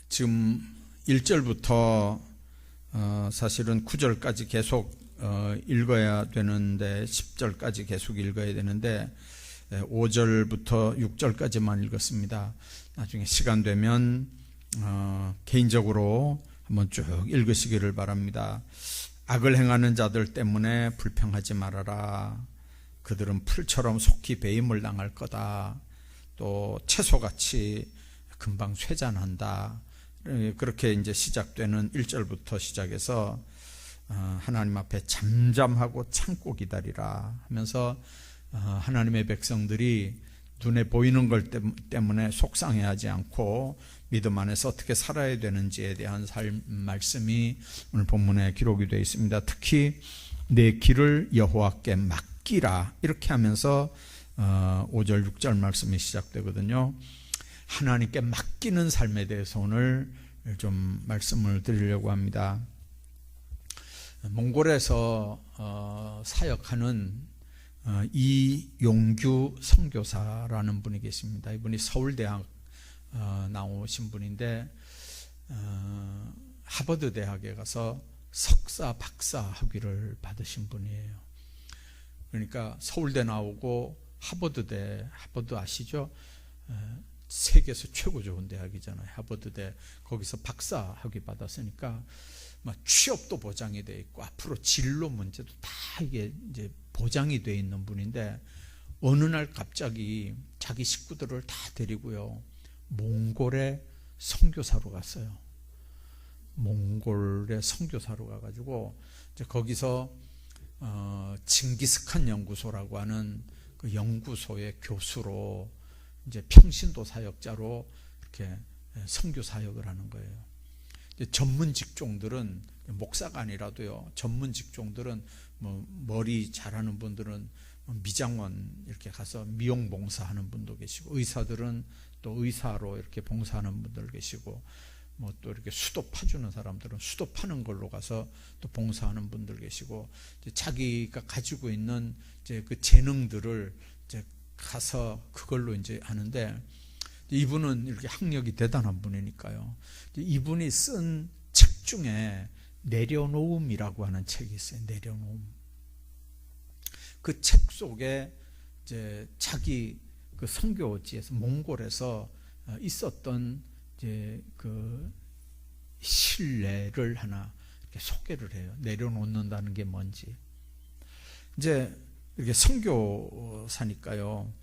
지금 1절부터 사실은 9절까지 계속 읽어야 되는데 10절까지 계속 읽어야 되는데 5절부터 6절까지만 읽었습니다. 나중에 시간 되면 개인적으로 한번 쭉 읽으시기를 바랍니다. 악을 행하는 자들 때문에 불평하지 말아라. 그들은 풀처럼 속히 배임을 당할 거다. 또 채소같이 금방 쇠잔한다. 그렇게 이제 시작되는 1절부터 시작해서 하나님 앞에 잠잠하고 참고 기다리라 하면서 하나님의 백성들이 눈에 보이는 것 때문에 속상해하지 않고 믿음 안에서 어떻게 살아야 되는지에 대한 말씀이 오늘 본문에 기록이 되어 있습니다. 특히 내 길을 여호와께 맡기라 이렇게 하면서 5절 6절 말씀이 시작되거든요. 하나님께 맡기는 삶에 대해서 오늘 좀 말씀을 드리려고 합니다. 몽골에서 사역하는 이용규 선교사라는 분이 계십니다. 이분이 서울대학 나오신 분인데 하버드 대학에 가서 석사 박사 학위를 받으신 분이에요. 그러니까 서울대 나오고 하버드 아시죠? 세계에서 최고 좋은 대학이잖아요. 하버드대. 거기서 박사 학위 받았으니까 취업도 보장이 돼 있고 앞으로 진로 문제도 다 이게 이제 보장이 돼 있는 분인데 어느 날 갑자기 자기 식구들을 다 데리고요 몽골에 선교사로 갔어요. 몽골에 선교사로 가가지고 이제 거기서 징기스칸 연구소라고 하는 그 연구소의 교수로 이제 평신도 사역자로 이렇게 선교 사역을 하는 거예요. 전문 직종들은 목사가 아니라도요. 전문 직종들은 머리 잘하는 분들은 미장원 이렇게 가서 미용 봉사하는 분도 계시고 의사들은 또 의사로 이렇게 봉사하는 분들 계시고 또 이렇게 수도 파주는 사람들은 수도 파는 걸로 가서 또 봉사하는 분들 계시고 자기가 가지고 있는 이제 그 재능들을 이제 가서 그걸로 이제 하는데 이분은 이렇게 학력이 대단한 분이니까요. 이분이 쓴 책 중에 내려놓음이라고 하는 책이 있어요. 내려놓음. 그 책 속에 이제 자기 그 선교지에서 몽골에서 있었던 이제 그 신뢰를 하나 이렇게 소개를 해요. 내려놓는다는 게 뭔지. 이제 이렇게 선교사니까요.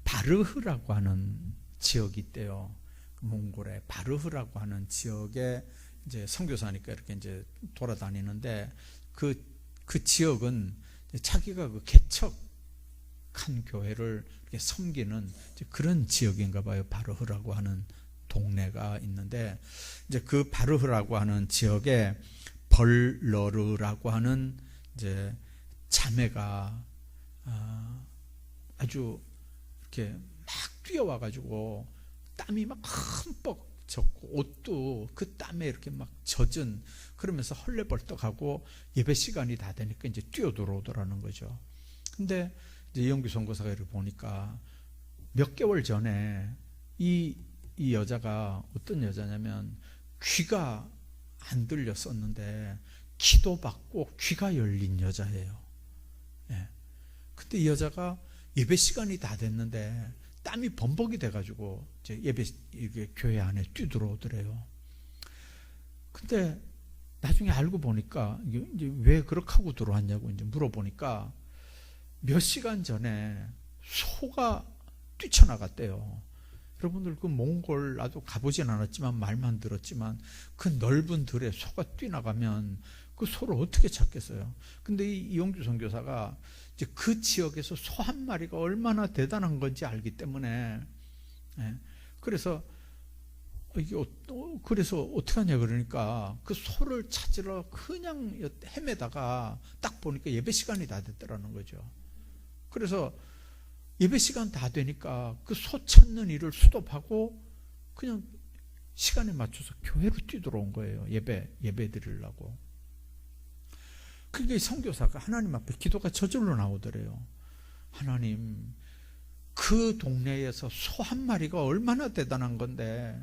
바르흐라고 하는 지역이 있대요. 몽골에 바르흐라고 하는 지역에 이제 선교사니까 이렇게 이제 돌아다니는데 그 지역은 자기가 그 개척한 교회를 이렇게 섬기는 그런 지역인가 봐요. 바르흐라고 하는 동네가 있는데 이제 그 바르흐라고 하는 지역에 벌러르라고 하는 이제 자매가 아주 이렇게 막 뛰어와가지고 땀이 막 흠뻑 젖고 옷도 그 땀에 이렇게 막 젖은 그러면서 헐레벌떡하고 예배 시간이 다 되니까 이제 뛰어들어오더라는 거죠. 근데 이제 이용규 선교사가 이렇게 보니까 몇 개월 전에 이 여자가 어떤 여자냐면 귀가 안 들렸었는데 기도받고 귀가 열린 여자예요. 예. 근데 이 여자가 예배 시간이 다 됐는데 땀이 범벅이 돼가지고 이제 이게 교회 안에 뛰들어오더래요. 근데 나중에 알고 보니까 이제 왜 그렇게 하고 들어왔냐고 이제 물어보니까 몇 시간 전에 소가 뛰쳐나갔대요. 여러분들 그 몽골 나도 가보진 않았지만 말만 들었지만 그 넓은 들에 소가 뛰나가면 그 소를 어떻게 찾겠어요? 근데 이 이용규 선교사가 이제 그 지역에서 소 한 마리가 얼마나 대단한 건지 알기 때문에 그래서 어떻게 하냐 그러니까 그 소를 찾으러 그냥 헤매다가 딱 보니까 예배 시간이 다 됐더라는 거죠. 그래서 예배 시간 다 되니까 그 소 찾는 일을 스톱하고 그냥 시간에 맞춰서 교회로 뛰들어온 거예요. 예배 드리려고. 그러니까 이 선교사가 하나님 앞에 기도가 저절로 나오더래요. 하나님, 그 동네에서 소 한 마리가 얼마나 대단한 건데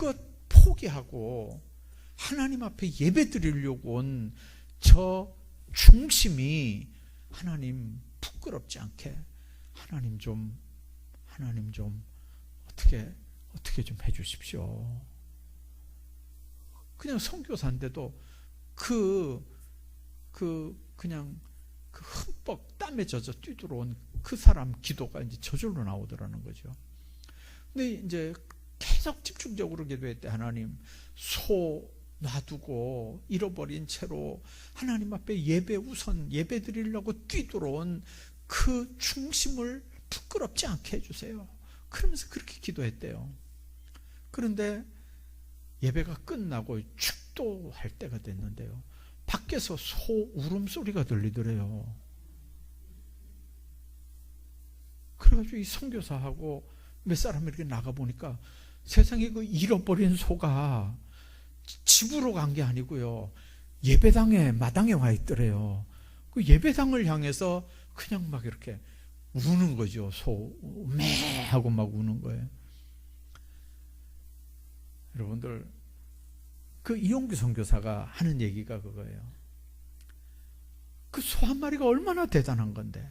그것 포기하고 하나님 앞에 예배 드리려고 온 저 중심이 하나님 부끄럽지 않게 하나님 좀 어떻게 좀 해주십시오. 그냥 선교사인데도 그냥 그 흠뻑 땀에 젖어 뛰들어온 그 사람 기도가 이제 저절로 나오더라는 거죠. 근데 이제 계속 집중적으로 기도할 때 하나님 소 놔두고 잃어버린 채로 하나님 앞에 예배 드리려고 뛰들어온 그 중심을 부끄럽지 않게 해주세요. 그러면서 그렇게 기도했대요. 그런데 예배가 끝나고 축도할 때가 됐는데요, 밖에서 소 울음소리가 들리더래요. 그래가지고 이 선교사하고 몇 사람이 이렇게 나가보니까 세상에 그 잃어버린 소가 집으로 간 게 아니고요, 예배당에 마당에 와 있더래요. 그 예배당을 향해서 그냥 막 이렇게 우는 거죠. 소 매 하고 막 우는 거예요. 여러분들, 그 이용규 선교사가 하는 얘기가 그거예요. 그 소 한 마리가 얼마나 대단한 건데,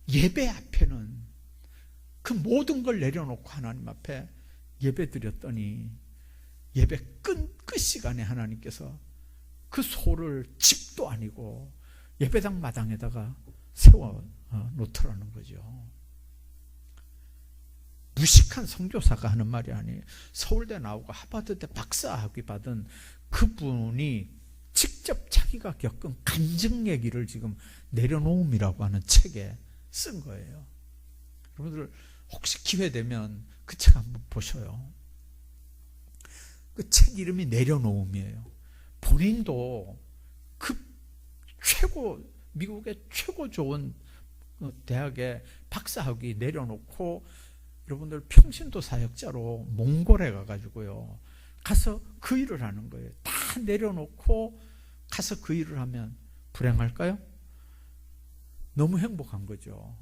예배 앞에는 그 모든 걸 내려놓고 하나님 앞에 예배 드렸더니 예배 끝 시간에 하나님께서 그 소를 집도 아니고 예배당 마당에다가 세워 놓더라는 거죠. 무식한 선교사가 하는 말이 아니에요. 서울대 나오고 하버드대 박사학위 받은 그분이 직접 자기가 겪은 간증 얘기를 지금 내려놓음이라고 하는 책에 쓴 거예요. 여러분들 혹시 기회 되면 그 책 한번 보셔요. 그 책 이름이 내려놓음이에요. 본인도 그 미국의 최고 좋은 대학에 박사학위 내려놓고 여러분들 평신도 사역자로 몽골에 가가지고요, 가서 그 일을 하는 거예요. 다 내려놓고 가서 그 일을 하면 불행할까요? 너무 행복한 거죠.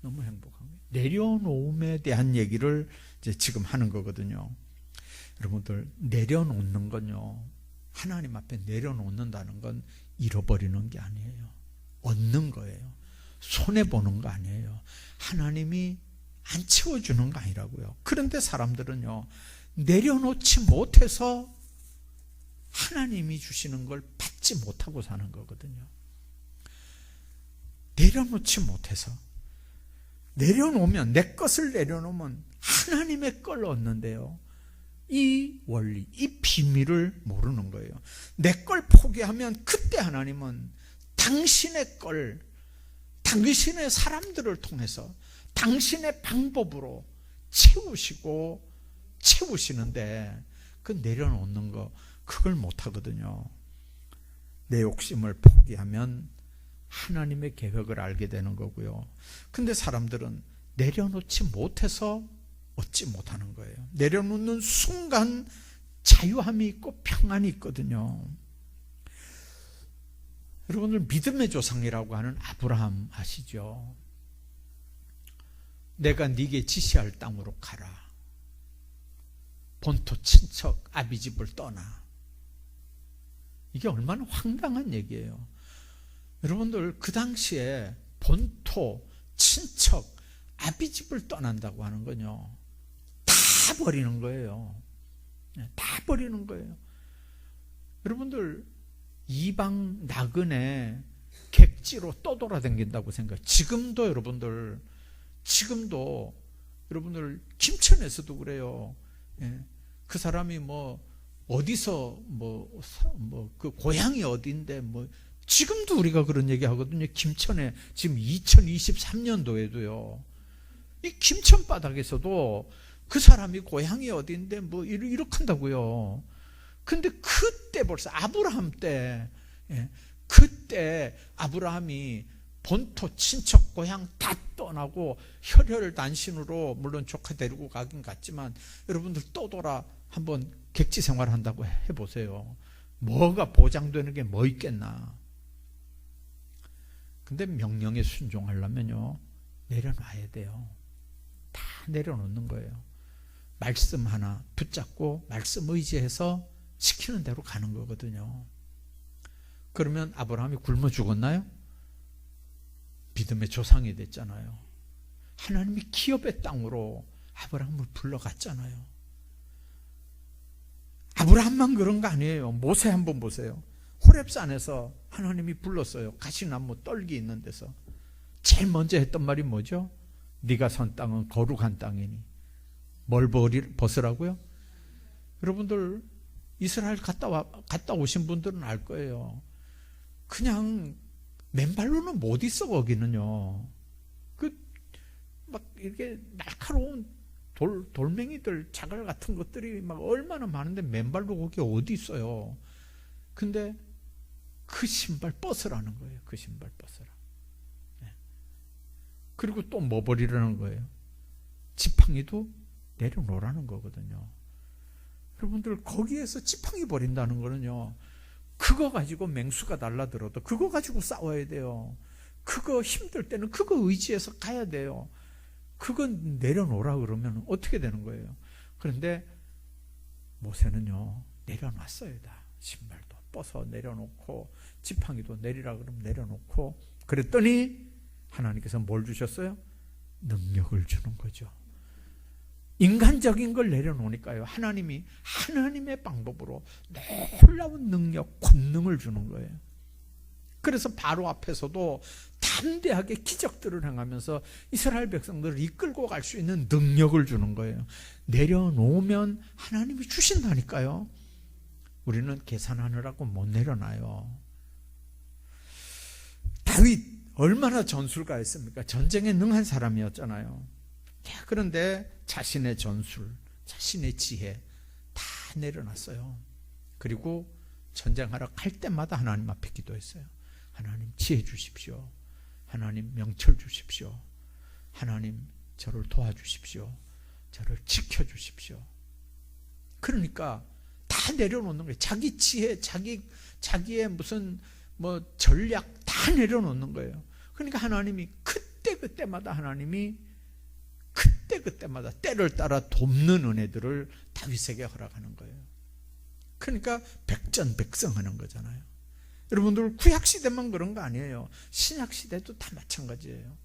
너무 행복한 거예요. 내려놓음에 대한 얘기를 이제 지금 하는 거거든요. 여러분들, 내려놓는 건요, 하나님 앞에 내려놓는다는 건 잃어버리는 게 아니에요. 얻는 거예요. 손해보는 거 아니에요. 하나님이 안 채워주는 거 아니라고요. 그런데 사람들은요, 내려놓지 못해서 하나님이 주시는 걸 받지 못하고 사는 거거든요. 내려놓지 못해서, 내려놓으면, 내 것을 내려놓으면 하나님의 걸 얻는데요, 이 원리, 이 비밀을 모르는 거예요. 내 걸 포기하면 그때 하나님은 당신의 걸, 당신의 사람들을 통해서 당신의 방법으로 채우시는데, 그 내려놓는 거, 그걸 못하거든요. 내 욕심을 포기하면 하나님의 계획을 알게 되는 거고요. 근데 사람들은 내려놓지 못해서 얻지 못하는 거예요. 내려놓는 순간 자유함이 있고 평안이 있거든요. 여러분들, 믿음의 조상이라고 하는 아브라함 아시죠? 내가 네게 지시할 땅으로 가라. 본토 친척 아비집을 떠나. 이게 얼마나 황당한 얘기예요. 여러분들, 그 당시에 본토 친척 아비집을 떠난다고 하는 건요, 다 버리는 거예요. 다 버리는 거예요. 여러분들, 이방 나그네 객지로 떠돌아다닌다고 생각해요. 지금도 여러분들 김천에서도 그래요. 그 사람이 어디서 그 고향이 어디인데 지금도 우리가 그런 얘기 하거든요. 김천에 지금 2023년도에도요. 이 김천 바닥에서도 그 사람이 고향이 어디인데 이렇게 한다고요. 근데 그때 벌써 아브라함 때, 그때 아브라함이 본토 친척 고향 다 떠나고 혈혈단신으로, 물론 조카 데리고 가긴 갔지만, 여러분들 떠돌아 한번 객지 생활 한다고 해보세요. 뭐가 보장되는 게 뭐 있겠나. 근데 명령에 순종하려면요, 내려놔야 돼요. 다 내려놓는 거예요. 말씀 하나 붙잡고 말씀 의지해서 시키는 대로 가는 거거든요. 그러면 아브라함이 굶어 죽었나요? 믿음의 조상이 됐잖아요. 하나님이 기업의 땅으로 아브라함을 불러갔잖아요. 아브라함만 그런 거 아니에요. 모세 한번 보세요. 호렙산에서 하나님이 불렀어요. 가시나무 떨기 있는 데서. 제일 먼저 했던 말이 뭐죠? 네가 선 땅은 거룩한 땅이니 뭘 벗으라고요? 여러분들 이스라엘 갔다 오신 분들은 알 거예요. 그냥 맨발로는 못 있어 거기는요. 막 이렇게 날카로운 돌멩이들, 자갈 같은 것들이 막 얼마나 많은데 맨발로 거기 어디 있어요. 근데 그 신발 벗으라는 거예요. 그 신발 벗으라. 네. 그리고 또 뭐 버리라는 거예요? 지팡이도 내려놓으라는 거거든요. 여러분들 거기에서 지팡이 버린다는 거는요, 그거 가지고 맹수가 달라들어도 그거 가지고 싸워야 돼요. 그거 힘들 때는 그거 의지해서 가야 돼요. 그건 내려놓으라 그러면 어떻게 되는 거예요? 그런데 모세는요, 내려놨어요. 다 신발도 벗어 내려놓고 지팡이도 내리라 그러면 내려놓고, 그랬더니 하나님께서 뭘 주셨어요? 능력을 주는 거죠. 인간적인 걸 내려놓으니까요, 하나님이 하나님의 방법으로 놀라운 능력, 권능을 주는 거예요. 그래서 바로 앞에서도 담대하게 기적들을 행하면서 이스라엘 백성들을 이끌고 갈 수 있는 능력을 주는 거예요. 내려놓으면 하나님이 주신다니까요. 우리는 계산하느라고 못 내려놔요. 다윗 얼마나 전술가였습니까? 전쟁에 능한 사람이었잖아요. 그런데 자신의 전술, 자신의 지혜 다 내려놨어요. 그리고 전쟁하러 갈 때마다 하나님 앞에 기도했어요. 하나님 지혜 주십시오. 하나님 명철 주십시오. 하나님 저를 도와주십시오. 저를 지켜주십시오. 그러니까 다 내려놓는 거예요. 자기 지혜, 자기의 무슨 전략 다 내려놓는 거예요. 그러니까 하나님이 그때마다 하나님이 그때마다 때를 따라 돕는 은혜들을 다윗에게 허락하는 거예요. 그러니까 백전백승하는 거잖아요. 여러분들 구약시대만 그런 거 아니에요. 신약시대도 다 마찬가지예요.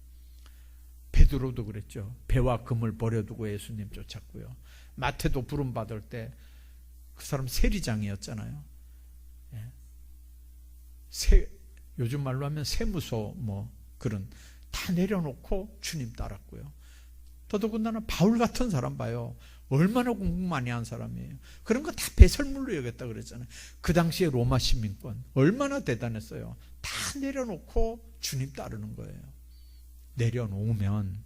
베드로도 그랬죠. 배와 금을 버려두고 예수님 쫓았고요. 마태도 부름받을 때 그 사람 세리장이었잖아요. 요즘 말로 하면 세무서 그런 다 내려놓고 주님 따랐고요. 더더군다나 바울 같은 사람 봐요. 얼마나 공부 많이 한 사람이에요. 그런 거 다 배설물로 여겼다 그랬잖아요. 그 당시에 로마 시민권 얼마나 대단했어요. 다 내려놓고 주님 따르는 거예요. 내려놓으면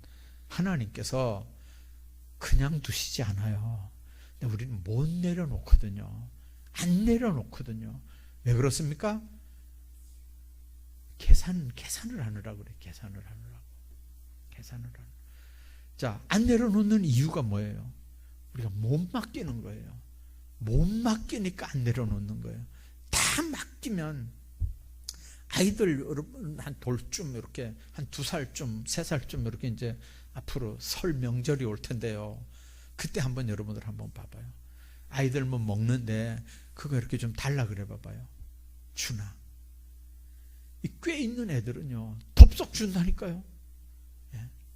하나님께서 그냥 두시지 않아요. 근데 우리는 못 내려놓거든요. 안 내려놓거든요. 왜 그렇습니까? 계산을 하느라고 그래. 계산을 하느라고. 자, 안 내려놓는 이유가 뭐예요? 우리가 못 맡기는 거예요. 못 맡기니까 안 내려놓는 거예요. 다 맡기면 아이들 여러분 한 돌쯤 이렇게 한 2살쯤 3살쯤 이렇게 이제 앞으로 설 명절이 올 텐데요. 그때 한번 여러분들 한번 봐봐요. 아이들 뭐 먹는데 그거 이렇게 좀 달라 그래 봐봐요. 주나. 이 꽤 있는 애들은요, 덥석 준다니까요.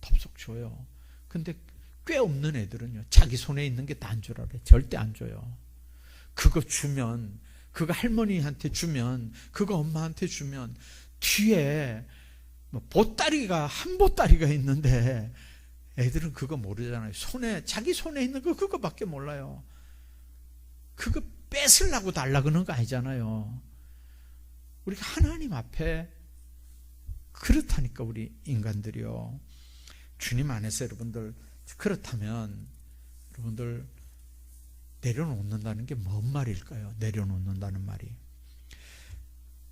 덥석 줘요. 근데 꽤 없는 애들은요, 자기 손에 있는 게 다 안 주라 그래. 절대 안 줘요. 그거 주면, 그거 할머니한테 주면, 그거 엄마한테 주면 뒤에 보따리가 한 보따리가 있는데 애들은 그거 모르잖아요. 자기 손에 있는 거 그거밖에 몰라요. 그거 뺏으려고 달라 그러는 거 아니잖아요. 우리가 하나님 앞에 그렇다니까. 우리 인간들이요, 주님 안에서 여러분들 그렇다면 여러분들 내려놓는다는 게 뭔 말일까요? 내려놓는다는 말이,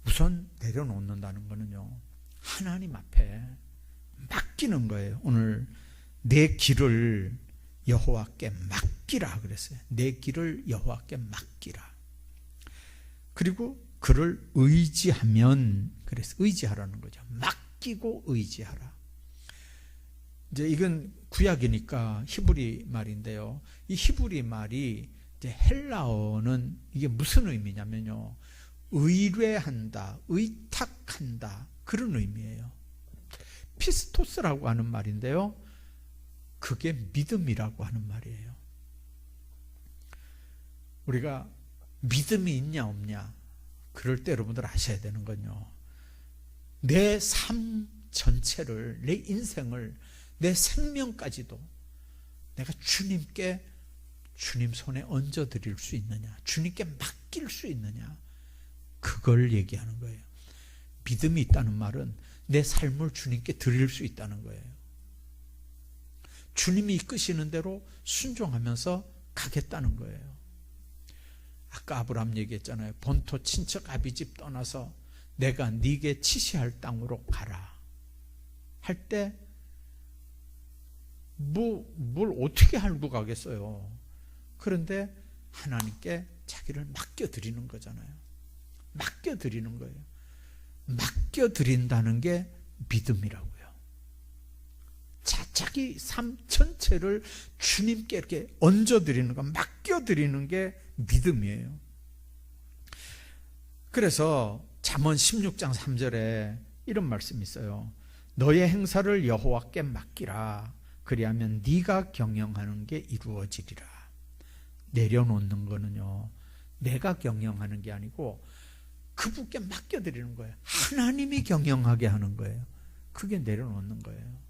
우선 내려놓는다는 거는요, 하나님 앞에 맡기는 거예요. 오늘 내 길을 여호와께 맡기라 그랬어요. 내 길을 여호와께 맡기라. 그리고 그를 의지하면, 그래서 의지하라는 거죠. 맡기고 의지하라. 이제 이건 구약이니까 히브리 말인데요. 이 히브리 말이 이제 헬라어는 이게 무슨 의미냐면요. 의뢰한다, 의탁한다, 그런 의미예요. 피스토스라고 하는 말인데요. 그게 믿음이라고 하는 말이에요. 우리가 믿음이 있냐 없냐, 그럴 때 여러분들 아셔야 되는 건요, 내 삶 전체를, 내 인생을, 내 생명까지도 내가 주님께, 주님 손에 얹어드릴 수 있느냐, 주님께 맡길 수 있느냐, 그걸 얘기하는 거예요. 믿음이 있다는 말은 내 삶을 주님께 드릴 수 있다는 거예요. 주님이 이끄시는 대로 순종하면서 가겠다는 거예요. 아까 아브라함 얘기했잖아요. 본토 친척 아비집 떠나서 내가 네게 지시할 땅으로 가라 할 때 뭘 어떻게 알고 가겠어요. 그런데 하나님께 자기를 맡겨드리는 거잖아요. 맡겨드리는 거예요. 맡겨드린다는 게 믿음이라고요. 자기 삶 전체를 주님께 이렇게 얹어드리는 거, 맡겨드리는 게 믿음이에요. 그래서 잠언 16장 3절에 이런 말씀이 있어요. 너의 행사를 여호와께 맡기라. 그리하면 네가 경영하는 게 이루어지리라. 내려놓는 거는요, 내가 경영하는 게 아니고 그분께 맡겨드리는 거예요. 하나님이 경영하게 하는 거예요. 그게 내려놓는 거예요.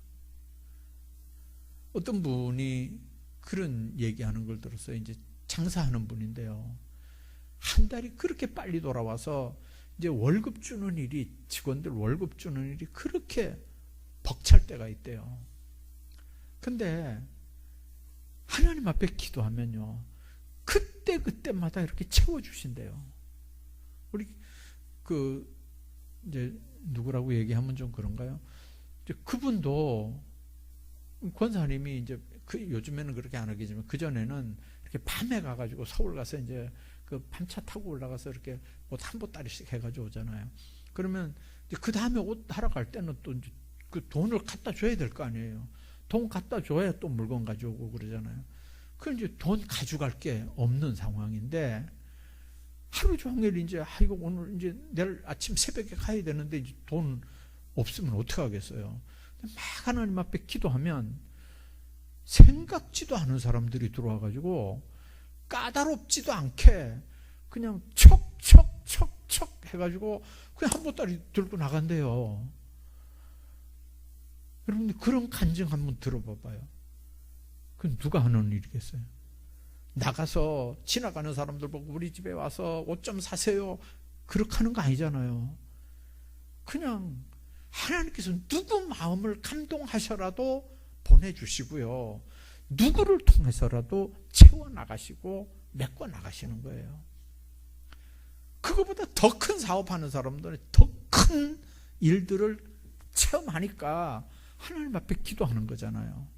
어떤 분이 그런 얘기하는 걸 들었어요. 이제 장사하는 분인데요, 한 달이 그렇게 빨리 돌아와서 이제 월급 주는 일이, 직원들 월급 주는 일이 그렇게 벅찰 때가 있대요. 근데 하나님 앞에 기도하면요, 그때마다 이렇게 채워주신대요. 우리 이제 누구라고 얘기하면 좀 그런가요? 이제 그분도, 권사님이 이제 요즘에는 그렇게 안 하겠지만 그전에는 이렇게 밤에 가가지고 서울 가서 이제 그 밤차 타고 올라가서 이렇게 옷 한 보따리씩 해가지고 오잖아요. 그러면 이제 그 다음에 옷 하러 갈 때는 또 이제 그 돈을 갖다 줘야 될 거 아니에요. 돈 갖다 줘야 또 물건 가져오고 그러잖아요. 그 이제 돈 가져갈 게 없는 상황인데 하루 종일 이제 이거 오늘 이제 내일 아침 새벽에 가야 되는데 이제 돈 없으면 어떻게 하겠어요? 막 하나님 앞에 기도하면 생각지도 않은 사람들이 들어와가지고 까다롭지도 않게 그냥 척척척척 해가지고 그냥 한 보따리 들고 나간대요. 여러분들 그런 간증 한번 들어봐봐요. 그건 누가 하는 일이겠어요? 나가서 지나가는 사람들 보고 우리 집에 와서 옷 좀 사세요, 그렇게 하는 거 아니잖아요. 그냥 하나님께서 누구 마음을 감동하셔라도 보내주시고요, 누구를 통해서라도 채워나가시고 메꿔나가시는 거예요. 그거보다 더 큰 사업하는 사람들은 더 큰 일들을 체험하니까 하나님 앞에 기도하는 거잖아요.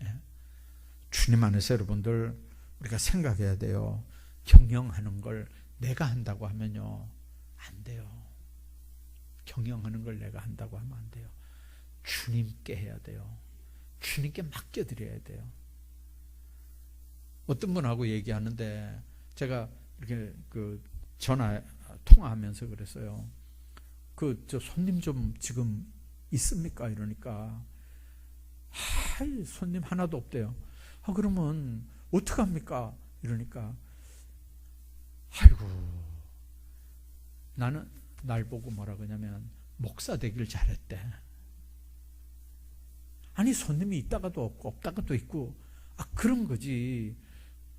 예. 주님 안에서 여러분들 우리가 생각해야 돼요. 경영하는 걸 내가 한다고 하면요, 안 돼요. 경영하는 걸 내가 한다고 하면 안 돼요. 주님께 해야 돼요. 주님께 맡겨드려야 돼요. 어떤 분하고 얘기하는데 제가 이렇게 전화 통화하면서 그랬어요. 저 손님 좀 지금 있습니까? 이러니까 손님 하나도 없대요. 그러면 어떡합니까? 이러니까 아이고, 나는 날 보고 뭐라 그러냐면 목사 되길 잘했대. 아니 손님이 있다가도 없고 없다가도 있고 그런 거지.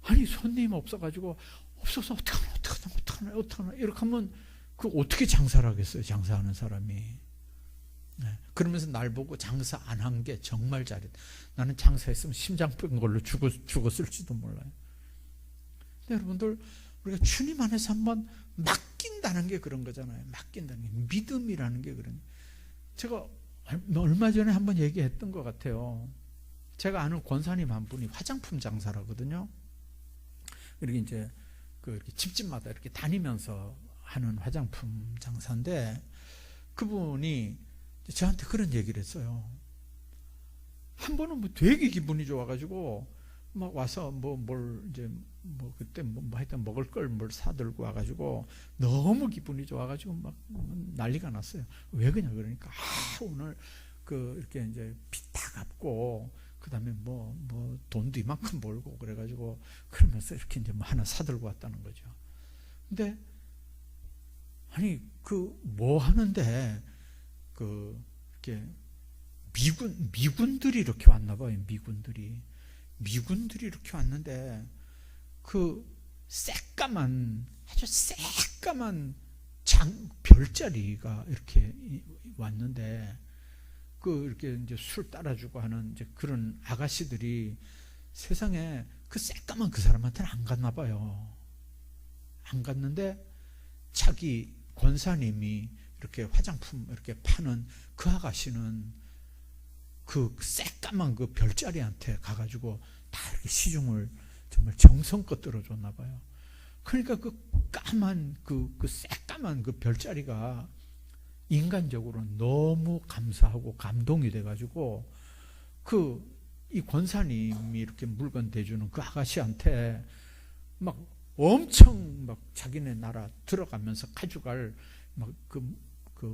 아니 손님 없어가지고 없어서 어떡하나 이렇게 하면 그 어떻게 장사를 하겠어요? 장사하는 사람이. 네. 그러면서 날 보고 장사 안 한 게 정말 잘했다. 나는 장사했으면 심장병 걸로 죽었을지도 몰라요. 근데 여러분들 우리가 주님 안에서 한번 맡긴다는 게 그런 거잖아요. 맡긴다는 게 믿음이라는 게 그런. 제가 얼마 전에 한번 얘기했던 것 같아요. 제가 아는 권사님 한 분이 화장품 장사를 하거든요. 이렇게 이제 이렇게 집집마다 이렇게 다니면서 하는 화장품 장사인데 그분이 저한테 그런 얘기를 했어요. 한 번은 뭐 되게 기분이 좋아가지고 막 와서 그때 하여튼 먹을 걸 뭘 사들고 와가지고 너무 기분이 좋아가지고 막 난리가 났어요. 왜 그냐 그러니까 오늘 이렇게 이제 빚 다 갚고 그다음에 돈도 이만큼 벌고 그래가지고 그러면서 이렇게 이제 뭐 하나 사들고 왔다는 거죠. 근데 아니 뭐 하는데 이렇게 미군들이 이렇게 왔나 봐요. 미군들이 이렇게 왔는데 아주 새까만 별자리가 이렇게 왔는데 이렇게 이제 술 따라주고 하는 이제 그런 아가씨들이 세상에 새까만 그 사람한테는 안 갔나 봐요. 안 갔는데 자기 권사님이 이렇게 화장품 이렇게 파는 그 아가씨는 새까만 별자리한테 가가지고 다 이렇게 시중을 정말 정성껏 들어줬나 봐요. 그러니까 새까만 별자리가 인간적으로 너무 감사하고 감동이 돼가지고 이 권사님이 이렇게 물건 대주는 그 아가씨한테 막 엄청 막 자기네 나라 들어가면서 가져갈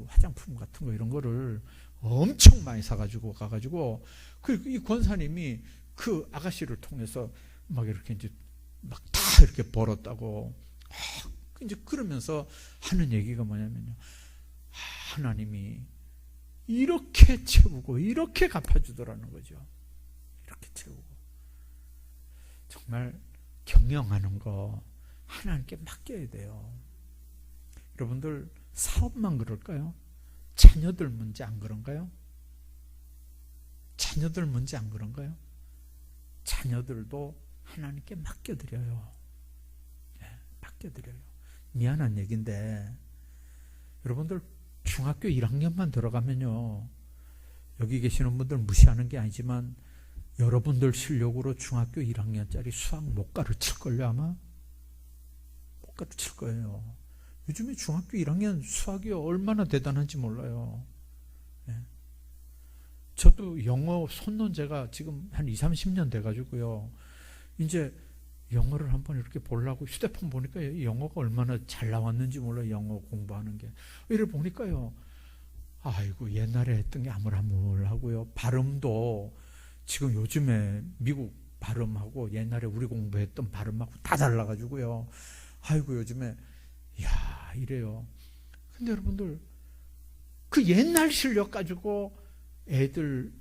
화장품 같은 거 이런 거를 엄청 많이 사가지고 가가지고 이 권사님이 그 아가씨를 통해서 막 이렇게 이제 막 다 이렇게 벌었다고 이제 그러면서 하는 얘기가 뭐냐면요. 하나님이 이렇게 채우고 이렇게 갚아주더라는 거죠. 이렇게 채우고. 정말 경영하는 거 하나님께 맡겨야 돼요. 여러분들 사업만 그럴까요? 자녀들 문제 안 그런가요? 자녀들 문제 안 그런가요? 자녀들도 하나님께 맡겨드려요. 맡겨드려요. 미안한 얘기인데 여러분들 중학교 1학년만 들어가면요, 여기 계시는 분들 무시하는 게 아니지만 여러분들 실력으로 중학교 1학년짜리 수학 못 가르칠걸요. 아마 못 가르칠 거예요. 요즘에 중학교 1학년 수학이 얼마나 대단한지 몰라요. 저도 영어 손논제가 지금 한 20, 30년 돼가지고요, 이제 영어를 한번 이렇게 보려고 휴대폰 보니까 영어가 얼마나 잘 나왔는지 몰라요. 영어 공부하는 게. 이를 보니까요, 아이고 옛날에 했던 게 아물아물하고요. 발음도 지금 요즘에 미국 발음하고 옛날에 우리 공부했던 발음하고 다 달라가지고요. 아이고 요즘에 이래요. 근데 여러분들 그 옛날 실력 가지고 애들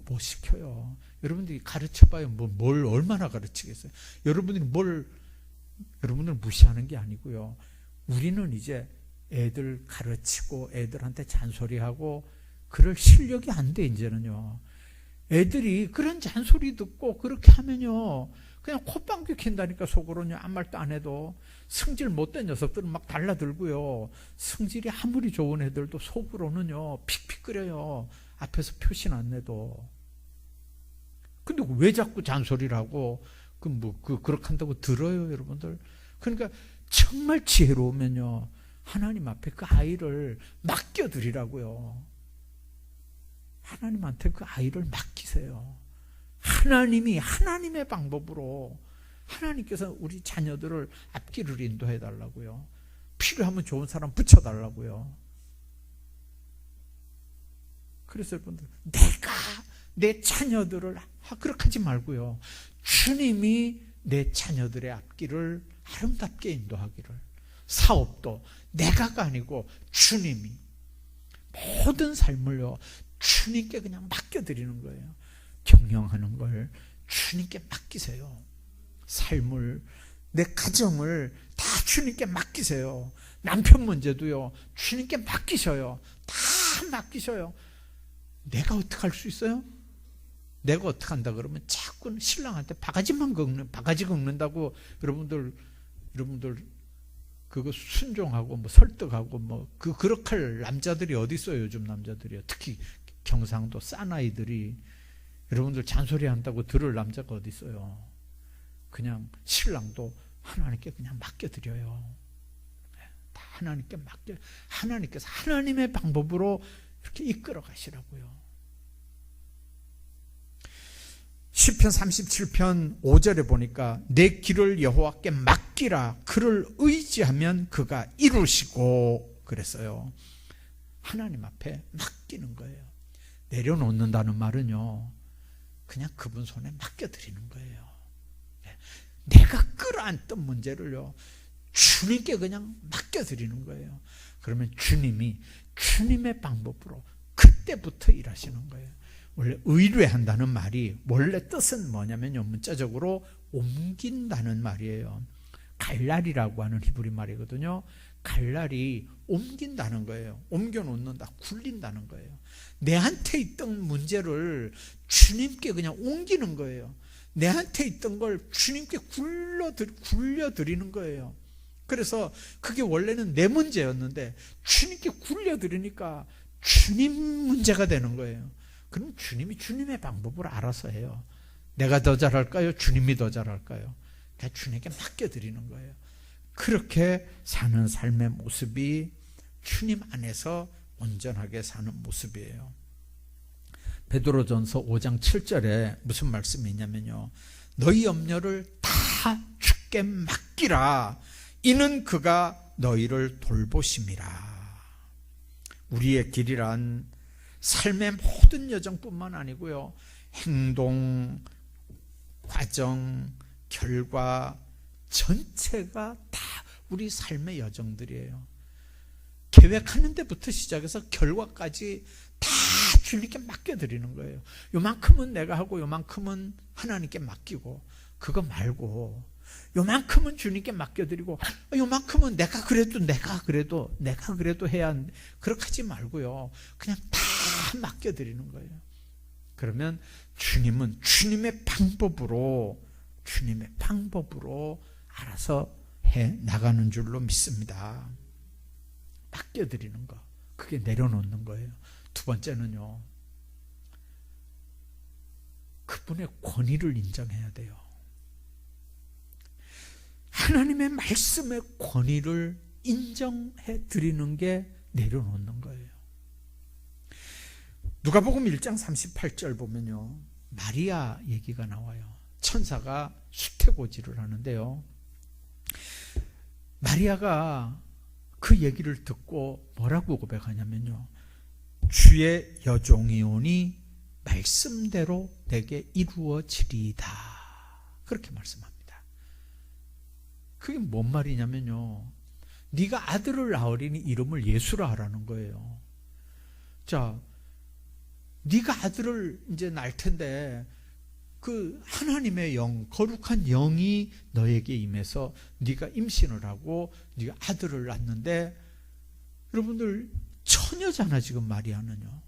못 시켜요. 여러분들이 가르쳐봐요. 뭘 얼마나 가르치겠어요. 여러분들 무시하는 게 아니고요. 우리는 이제 애들 가르치고 애들한테 잔소리하고 그럴 실력이 안 돼. 이제는요. 애들이 그런 잔소리 듣고 그렇게 하면요, 그냥 콧방귀 킨다니까. 속으로는요, 아무 말도 안 해도. 성질 못된 녀석들은 막 달라들고요, 성질이 아무리 좋은 애들도 속으로는요 픽픽 끓여요. 앞에서 표시는 안 내도. 근데 왜 자꾸 잔소리를 하고 그렇게 한다고 들어요, 여러분들. 그러니까 정말 지혜로우면요, 하나님 앞에 그 아이를 맡겨드리라고요. 하나님한테 그 아이를 맡기세요. 하나님이 하나님의 방법으로, 하나님께서 우리 자녀들을 앞길을 인도해 달라고요. 필요하면 좋은 사람 붙여달라고요. 그래서 여러분들, 내가 내 자녀들을 그렇게 하지 말고요, 주님이 내 자녀들의 앞길을 아름답게 인도하기를. 사업도 내가가 아니고 주님이, 모든 삶을요 주님께 그냥 맡겨드리는 거예요. 경영하는 걸 주님께 맡기세요. 삶을, 내 가정을 다 주님께 맡기세요. 남편 문제도요 주님께 맡기셔요. 다 맡기셔요. 내가 어떻게 할 수 있어요? 내가 어떻게 한다 그러면 자꾸 신랑한테 바가지 긁는다고. 여러분들 그거 순종하고 설득하고 그렇게 할 남자들이 어디 있어요? 요즘 남자들이요. 특히 경상도 사나이들이 여러분들 잔소리 한다고 들을 남자가 어디 있어요? 그냥 신랑도 하나님께 그냥 맡겨드려요. 다 하나님께 하나님께서 하나님의 방법으로 이렇게 이끌어 가시라고요. 시편 37편 5절에 보니까 내 길을 여호와께 맡기라. 그를 의지하면 그가 이루시고 그랬어요. 하나님 앞에 맡기는 거예요. 내려놓는다는 말은요, 그냥 그분 손에 맡겨드리는 거예요. 내가 끌어안던 문제를요, 주님께 그냥 맡겨드리는 거예요. 그러면 주님이 주님의 방법으로 그때부터 일하시는 거예요. 원래 의뢰한다는 말이 원래 뜻은 뭐냐면요, 문자적으로 옮긴다는 말이에요. 갈랄이라고 하는 히브리 말이거든요. 갈랄이 옮긴다는 거예요. 옮겨놓는다, 굴린다는 거예요. 내한테 있던 문제를 주님께 그냥 옮기는 거예요. 내한테 있던 걸 주님께 굴려드리는 거예요. 그래서 그게 원래는 내 문제였는데 주님께 굴려드리니까 주님 문제가 되는 거예요. 그럼 주님이 주님의 방법으로 알아서 해요. 내가 더 잘할까요? 주님이 더 잘할까요? 그냥 주님께 맡겨드리는 거예요. 그렇게 사는 삶의 모습이 주님 안에서 온전하게 사는 모습이에요. 베드로전서 5장 7절에 무슨 말씀이 있냐면요, 너희 염려를 다 주께 맡기라. 이는 그가 너희를 돌보심이라. 우리의 길이란 삶의 모든 여정뿐만 아니고요, 행동, 과정, 결과 전체가 다 우리 삶의 여정들이에요. 계획하는 데부터 시작해서 결과까지 다 주님께 맡겨드리는 거예요. 요만큼은 내가 하고 요만큼은 하나님께 맡기고, 그거 말고 요만큼은 주님께 맡겨드리고 요만큼은 내가 그래도 해야, 그렇게 하지 말고요, 그냥 다 맡겨드리는 거예요. 그러면 주님은 주님의 방법으로 알아서 해 나가는 줄로 믿습니다. 맡겨드리는 거, 그게 내려놓는 거예요. 두 번째는요, 그분의 권위를 인정해야 돼요. 하나님의 말씀의 권위를 인정해 드리는 게 내려놓는 거예요. 누가복음 1장 38절 보면요, 마리아 얘기가 나와요. 천사가 수태고지를 하는데요, 마리아가 그 얘기를 듣고 뭐라고 고백하냐면요, 주의 여종이오니 말씀대로 내게 이루어지리이다. 그렇게 말씀합니다. 그게 뭔 말이냐면요, 네가 아들을 낳으리니 이름을 예수라 하라는 거예요. 자, 네가 아들을 이제 낳을 텐데 그 하나님의 영, 거룩한 영이 너에게 임해서 네가 임신을 하고 네가 아들을 낳는데, 여러분들 처녀잖아 지금 마리아는요.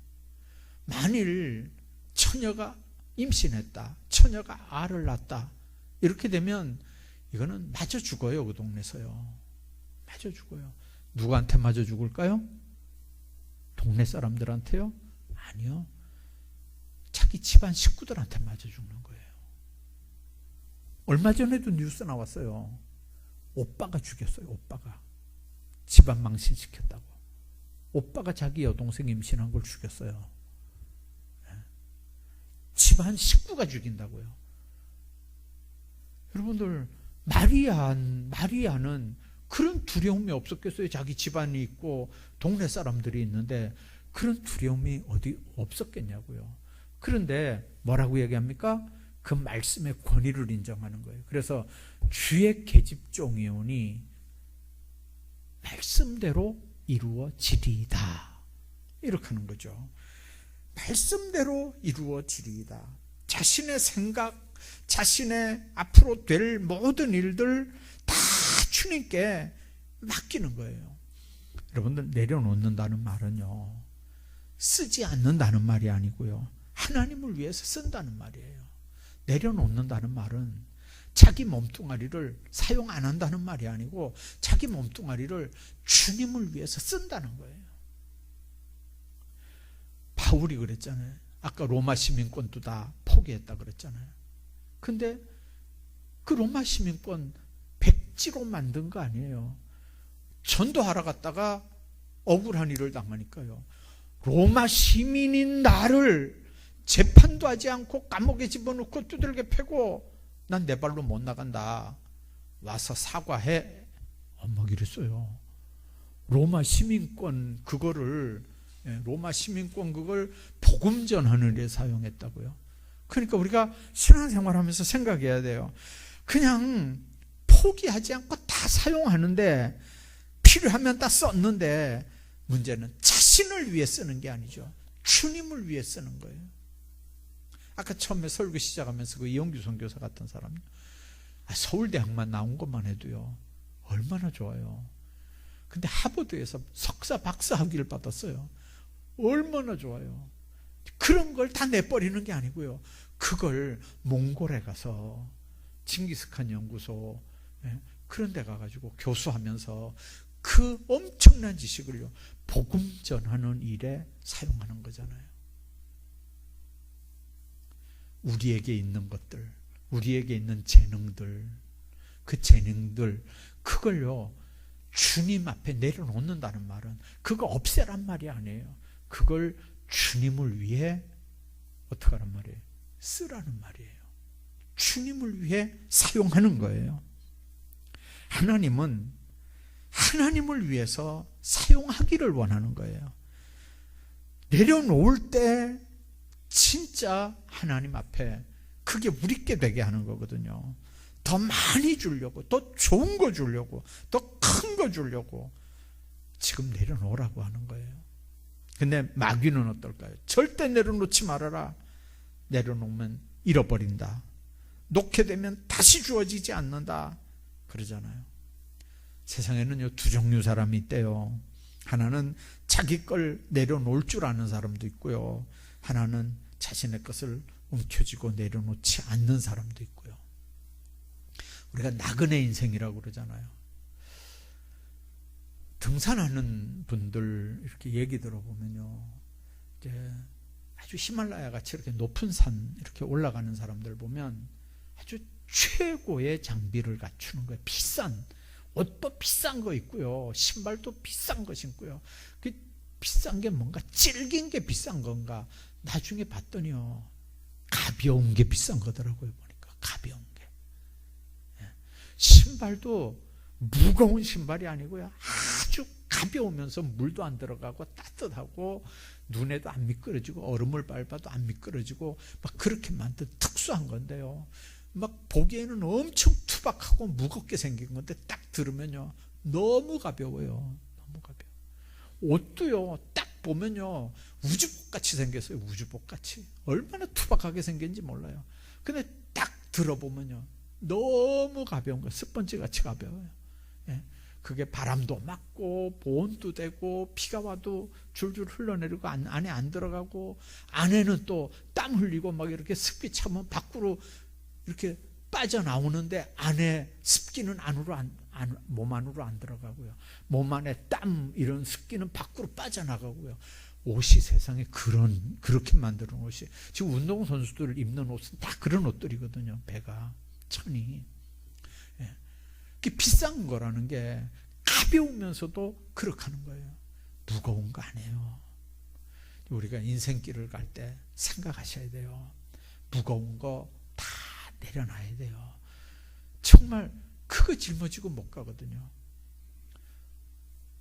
만일 처녀가 임신했다, 처녀가 알을 낳았다, 이렇게 되면 이거는 맞아 죽어요. 그 동네에서요. 맞아 죽어요. 누구한테 맞아 죽을까요? 동네 사람들한테요? 아니요. 자기 집안 식구들한테 맞아 죽는 거예요. 얼마 전에도 뉴스 나왔어요. 오빠가 죽였어요. 오빠가. 집안 망신시켰다고. 오빠가 자기 여동생 임신한 걸 죽였어요. 집안 식구가 죽인다고요. 여러분들, 마리아는 그런 두려움이 없었겠어요? 자기 집안이 있고 동네 사람들이 있는데 그런 두려움이 어디 없었겠냐고요. 그런데 뭐라고 얘기합니까? 그 말씀의 권위를 인정하는 거예요. 그래서 주의 계집종이오니 말씀대로 이루어지리이다, 이렇게 하는 거죠. 말씀대로 이루어지리이다. 자신의 생각, 자신의 앞으로 될 모든 일들 다 주님께 맡기는 거예요. 여러분들, 내려놓는다는 말은요, 쓰지 않는다는 말이 아니고요, 하나님을 위해서 쓴다는 말이에요. 내려놓는다는 말은 자기 몸뚱아리를 사용 안 한다는 말이 아니고 자기 몸뚱아리를 주님을 위해서 쓴다는 거예요. 바울이 그랬잖아요. 아까 로마 시민권도 다 포기했다 그랬잖아요. 근데 그 로마 시민권 백지로 만든 거 아니에요. 전도하러 갔다가 억울한 일을 당하니까요, 로마 시민인 나를 재판도 하지 않고 감옥에 집어넣고 두들겨 패고 난 내 발로 못 나간다. 와서 사과해. 막 이랬어요. 로마 시민권 그걸 복음 전하는 데 사용했다고요. 그러니까 우리가 신앙생활하면서 생각해야 돼요. 그냥 포기하지 않고 다 사용하는데 필요하면 다 썼는데 문제는 자신을 위해 쓰는 게 아니죠. 주님을 위해 쓰는 거예요. 아까 처음에 설교 시작하면서 그 이영규 선교사 같은 사람, 서울대학만 나온 것만 해도요 얼마나 좋아요. 근데 하버드에서 석사 박사 학위를 받았어요. 얼마나 좋아요. 그런 걸 다 내버리는 게 아니고요, 그걸 몽골에 가서 징기스칸 연구소 그런 데 가가지고 교수하면서 그 엄청난 지식을요 복음 전하는 일에 사용하는 거잖아요. 우리에게 있는 것들, 우리에게 있는 재능들, 그 재능들 그걸요 주님 앞에 내려놓는다는 말은 그거 없애란 말이 아니에요. 그걸 주님을 위해 어떻게 하란 말이에요? 쓰라는 말이에요. 주님을 위해 사용하는 거예요. 하나님은 하나님을 위해서 사용하기를 원하는 거예요. 내려놓을 때 진짜 하나님 앞에 그게 우리께 되게 하는 거거든요. 더 많이 주려고, 더 좋은 거 주려고, 더 큰 거 주려고 지금 내려놓으라고 하는 거예요. 근데 마귀는 어떨까요? 절대 내려놓지 말아라. 내려놓으면 잃어버린다. 놓게 되면 다시 주어지지 않는다. 그러잖아요. 세상에는요 두 종류 사람이 있대요. 하나는 자기 걸 내려놓을 줄 아는 사람도 있고요, 하나는 자신의 것을 움켜쥐고 내려놓지 않는 사람도 있고요. 우리가 나그네 인생이라고 그러잖아요. 등산하는 분들 이렇게 얘기 들어보면요, 이제 아주 히말라야 같이 이렇게 높은 산 이렇게 올라가는 사람들 보면 아주 최고의 장비를 갖추는 거예요. 비싼 옷도 비싼 거 있고요, 신발도 비싼 거 신고요. 그 비싼 게 뭔가 질긴 게 비싼 건가? 나중에 봤더니요 가벼운 게 비싼 거더라고요. 보니까 가벼운 게. 신발도 무거운 신발이 아니고요, 아주 가벼우면서 물도 안 들어가고 따뜻하고 눈에도 안 미끄러지고 얼음을 밟아도 안 미끄러지고 막 그렇게 만든 특수한 건데요, 막 보기에는 엄청 투박하고 무겁게 생긴 건데 딱 들으면요 너무 가벼워요. 너무 가벼워. 옷도요 딱 보면요 우주복같이 생겼어요. 우주복같이. 얼마나 투박하게 생겼는지 몰라요. 근데 딱 들어보면요 너무 가벼운 거예요. 스펀지같이 가벼워요. 예. 그게 바람도 맞고 보온도 되고 비가 와도 줄줄 흘러내리고 안에 안 들어가고, 안에는 또 땀 흘리고 막 이렇게 습기 차면 밖으로 이렇게 빠져나오는데 안에 습기는 몸 안으로 안 들어가고요, 몸 안에 땀 이런 습기는 밖으로 빠져나가고요. 옷이 세상에 그렇게 만드는 옷이, 지금 운동선수들 입는 옷은 다 그런 옷들이거든요. 배가 천이. 예. 비싼 거라는 게 가벼우면서도 그렇게 하는 거예요. 무거운 거 아니에요. 우리가 인생길을 갈 때 생각하셔야 돼요. 무거운 거 다 내려놔야 돼요. 정말 그거 짊어지고 못 가거든요.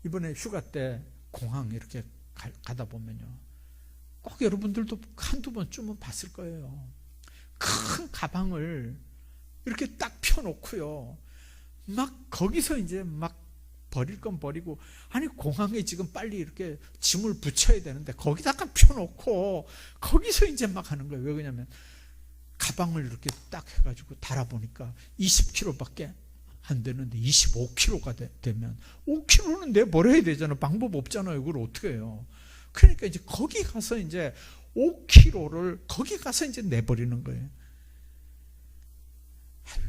이번에 휴가 때 공항 이렇게 가다 보면요, 꼭 여러분들도 한두 번쯤은 봤을 거예요. 큰 가방을 이렇게 딱 펴놓고요, 막 거기서 이제 막 버릴 건 버리고, 아니 공항에 지금 빨리 이렇게 짐을 붙여야 되는데 거기다가 펴놓고 거기서 이제 막 하는 거예요. 왜 그러냐면 가방을 이렇게 딱 해가지고 달아보니까 20kg밖에 안 되는데 25kg가 되면 5kg는 내버려야 되잖아요. 방법 없잖아요. 그걸 어떻게 해요? 그러니까 이제 거기 가서 이제 5kg를 거기 가서 이제 내버리는 거예요.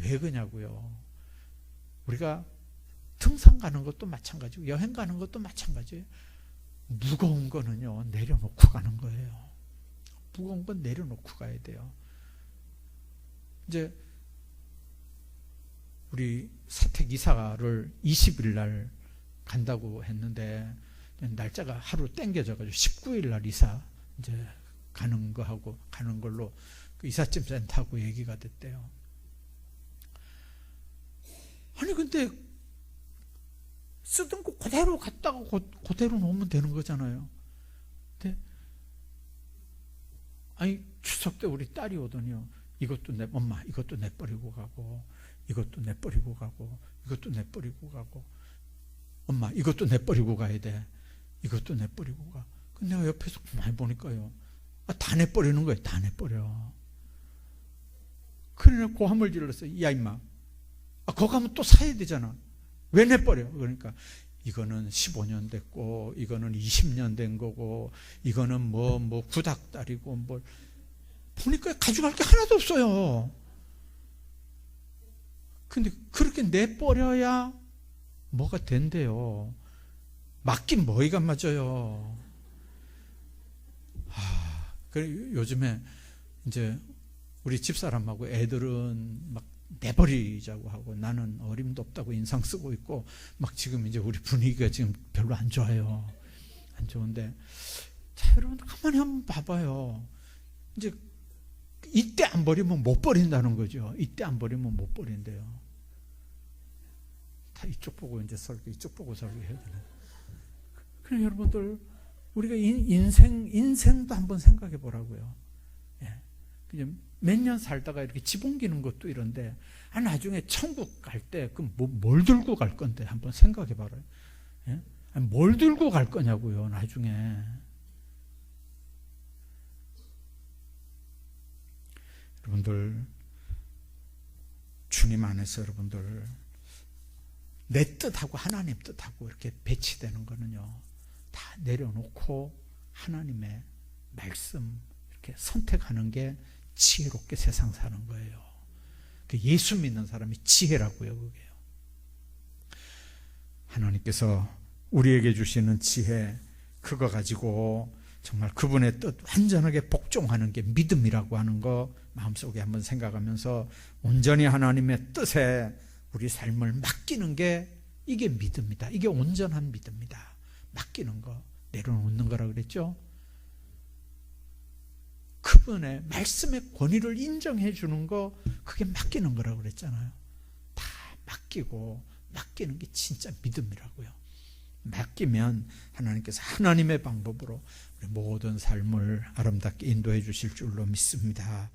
왜 그러냐고요. 우리가 등산 가는 것도 마찬가지고 여행 가는 것도 마찬가지예요. 무거운 거는요 내려놓고 가는 거예요. 무거운 건 내려놓고 가야 돼요. 이제 우리 사택 이사를 20일 날 간다고 했는데 날짜가 하루 땡겨져 가지고 19일 날 이사 이제 가는 거하고 가는 걸로 그 이삿짐 센터하고 얘기가 됐대요. 아니 근데 쓰던 거 그대로 갖다가 그대로 놓으면 되는 거잖아요. 근데 아니 추석 때 우리 딸이 오더니요. 이것도 엄마 이것도 내버리고 가고 이것도 내버리고 가고 이것도 내버리고 가고 엄마 이것도 내버리고 가야 돼. 이것도 내버리고 가. 근데 내가 옆에서 많이 보니까요. 다 내버리는 거예요. 다 내버려. 그러나 고함을 질렀어요. 야 임마. 거기 가면 또 사야 되잖아. 왜 내버려? 그러니까 이거는 15년 됐고 이거는 20년 된 거고 이거는 뭐 구닥다리고 뭘 보니까 가져갈 게 하나도 없어요. 근데 그렇게 내버려야 뭐가 된대요. 맞긴 뭐이가 맞아요. 그래 요즘에 이제 우리 집사람하고 애들은 막 내버리자고 하고 나는 어림도 없다고 인상 쓰고 있고 막 지금 이제 우리 분위기가 지금 별로 안 좋아요. 안 좋은데 자 여러분들 가만히 한번 봐봐요. 이제 이때 안 버리면 못 버린다는 거죠. 이때 안 버리면 못 버린대요. 다 이쪽 보고 이제 설교, 이쪽 보고 설교해야 되나. 그래 여러분들 우리가 인생도 한번 생각해 보라고요. 예. 몇 년 살다가 이렇게 집 옮기는 것도 이런데 나중에 천국 갈 때 그럼 뭘 들고 갈 건데 한번 생각해 봐라. 예? 뭘 들고 갈 거냐고요. 나중에. 여러분들 주님 안에서 여러분들 내 뜻하고 하나님 뜻하고 이렇게 배치되는 거는요. 다 내려놓고 하나님의 말씀 이렇게 선택하는 게 지혜롭게 세상 사는 거예요. 예수 믿는 사람이 지혜라고요. 그게요. 하나님께서 우리에게 주시는 지혜 그거 가지고 정말 그분의 뜻 완전하게 복종하는 게 믿음이라고 하는 거 마음속에 한번 생각하면서 온전히 하나님의 뜻에 우리 삶을 맡기는 게 이게 믿음이다. 이게 온전한 믿음이다. 맡기는 거, 내려놓는 거라 그랬죠. 그분의 말씀의 권위를 인정해 주는 거 그게 맡기는 거라고 그랬잖아요. 다 맡기고 맡기는 게 진짜 믿음이라고요. 맡기면 하나님께서 하나님의 방법으로 우리 모든 삶을 아름답게 인도해 주실 줄로 믿습니다.